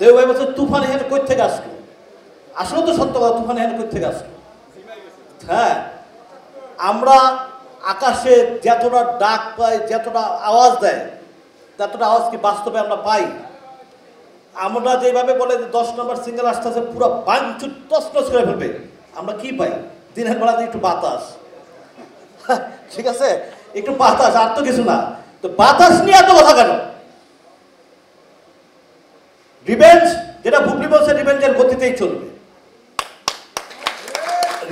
দেব ভাই বলছে তুফান এখানে কই থেকে আসলো, আসলে তো সত্য কথা, তুফান এখানে কই থেকে আসলো। হ্যাঁ, আমরা আকাশে যতটা ডাক পাই, যতটা আওয়াজ দেয়, ততটা আওয়াজ কি বাস্তবে আমরা পাই? আমরা যেভাবে বলে যে 10 নম্বর সিঙ্গেল আসতেছে পুরো বাঞ্চুর তছনছ করে ফেলবে, আমরা কি পাই? দিনের বেলাতে একটু বাতাস, ঠিক আছে, একটু বাতাস, আর তো কিছু না। তো বাতাস নিয়ে এত কথা কেন? রিভেঞ্জ, যেটা বুবলি বলছে, রিভেঞ্জের গতিতেই চলবে।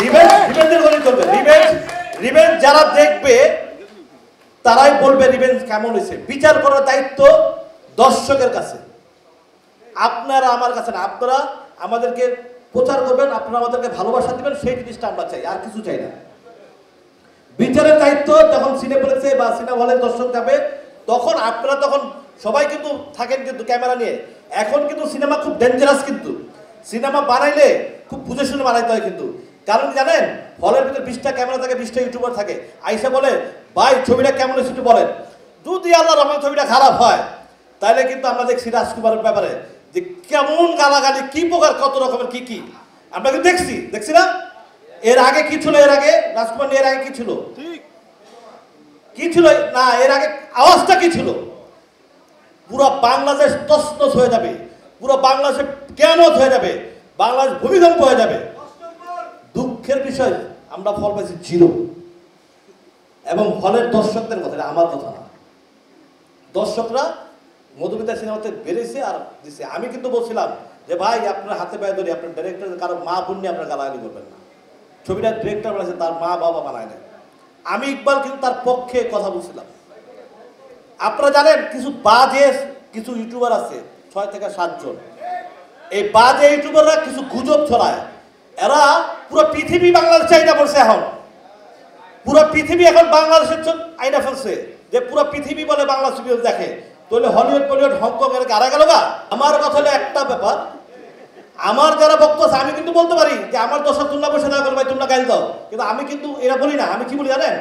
রিভেঞ্জের গতি চলবে। রিভেঞ্জ যারা দেখবে তারাই বলবে রিভেঞ্জ কেমন হয়েছে। বিচার করার দায়িত্ব দর্শকের কাছে, আপনারা আমার কাছে না। আপনারা আমাদেরকে প্রচার করবেন, আপনারা আমাদেরকে ভালোবাসা দিবেন, সেই জিনিসটা আমরা চাই, আর কিছু চাই না। বিচারের দায়িত্ব যখন সিনেপ্লেক্সে বা সিনেমা হলে দর্শক যাবে, তখন আপনারা তখন সবাই কিন্তু থাকেন কিন্তু ক্যামেরা নিয়ে। এখন কিন্তু সিনেমা খুব ডেঞ্জারাস, কিন্তু সিনেমা বানাইলে খুব বুঝে শুনে বানাইতে হয় কিন্তু। কারণ জানেন, হলের ভিতরে 20টা ক্যামেরা থাকে, 20টা ইউটিউবার থাকে, আইসা বলে ভাই ছবিটা কেমন হয়েছে একটু বলেন। যদি আল্লাহ রহমান ছবিটা খারাপ হয়, তাহলে কিন্তু আমরা দেখছি রাজকুমারের ব্যাপারে যে কেমন গালাগালি, কি প্রকার, কত রকমের কি আমরা কিন্তু দেখছি না। এর আগে কি ছিল? এর আগে রাজকুমার এর আগে কি ছিল? কি ছিল না, এর আগে আওয়াজটা কি ছিল? পুরো বাংলাদেশ তছনছ হয়ে যাবে, পুরো বাংলাদেশে কেমন হয়ে যাবে, বাংলাদেশ ভূমিকম্প হয়ে যাবে। দুঃখের বিষয়, আমরা ফল পাইছি 0। এবং হলের দর্শকদের কথা, আমার কথা না। দর্শকরা মধুমিতা সিনেমাতে বেড়েছে আর দিছে। আমি কিন্তু বলছিলাম যে ভাই আপনার হাতে পায়ে ধরি, আপনার ডাইরেক্টর কারো মা বোন নিয়ে আপনার গালাগালি করবেন না। ছবিটা ডিরেক্টর বানাইছে, তার মা বাবা বানায় না। আমি ইকবাল কিন্তু তার পক্ষে কথা বলছিলাম। আপনারা জানেন কিছু ইউটিউবার আছে, 6 থেকে 7 জন। এই বাজে ইউটিউবাররা কিছু গুজব ছড়ায়। এরা পুরো পৃথিবী বাংলাদেশে আইনা পড়ছে। এখন পুরো পৃথিবী এখন বাংলাদেশের আইনা ফেলছে, যে পুরো পৃথিবী বলে বাংলা ছবি দেখে। তাহলে হলিউড বলিউড হংকং এর গাড়া গেল গা। আমার কথা হলো একটা ব্যাপার, আমার যারা বক্তব্য আছে, আমি কিন্তু বলতে পারি যে আমার দর্শক তোমরা বসে না করো ভাই, তোমরা গাইল দাও, কিন্তু আমি কিন্তু এরা বলি না। আমি কি বলি জানেন?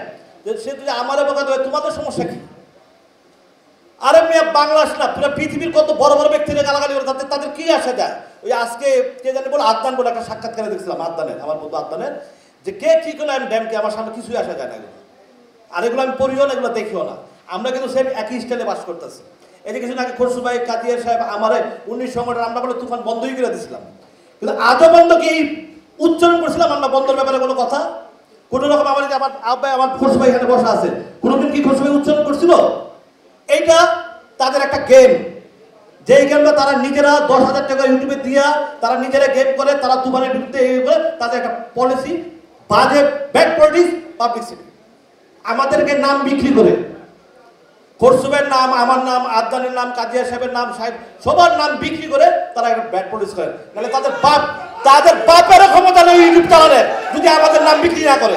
যে সে যদি আমার বকা দেয়, তোমাদের সমস্যা কি? আরে মেয়ে বাংলাদেশ না, পুরো পৃথিবীর কত বড় বড় ব্যক্তিরা গালাগালি করে, তাদের কি আসা যায়? ওই আজকে কে জানি বলে আদনান বলে একটা সাক্ষাৎকারে দেখছিলাম, আদনানের, আমার বন্ধু আদনানের, যে কে কি করলো আমি ড্যামকে, আমার সামনে কিছুই আসা যায় না এগুলো। আর এগুলো আমি পড়িও না, এগুলো দেখিও না। আমরা কিন্তু সেম একই স্টাইলে বাস করতেছি। এই যে কিছুদিন আগে খরসু ভাই, কাদিয়ার সাহেব, আমার 19 সংগঠন, আমরা বলে তুফান বন্ধই করে দিয়েছিলাম, কিন্তু আজও বন্ধ কি উচ্চারণ করছিলাম আমরা বন্ধের ব্যাপারে কোনো কথা? কোনো রকম আমার আব্বাই, আমার খরসু ভাই এখানে বসা আছে, কোনোদিন কি খরসু ভাই উচ্চারণ করছিল? এইটা তাদের একটা গেম, যেই গেমটা তারা নিজেরা 10,000 টাকা ইউটিউবে দিয়া তারা নিজেরা গেম করে, তারা তুফানের বিরুদ্ধে তাদের একটা পলিসি, বাজে ব্যাড পলিটিক্স, পাবলিসিটি, আমাদেরকে নাম বিক্রি করে, খরসুবের নাম, আমার নাম, আদনানের নাম, কাজিয়া সাহেবের নাম, সাহেব সবার নাম বিক্রি করে তারা একটা ব্যাড পলিটিক্স করে। নাহলে তাদের বাপেরও ক্ষমতা নেই ইউটিউব চালানোর, যদি আমাদের নাম বিক্রি না করে।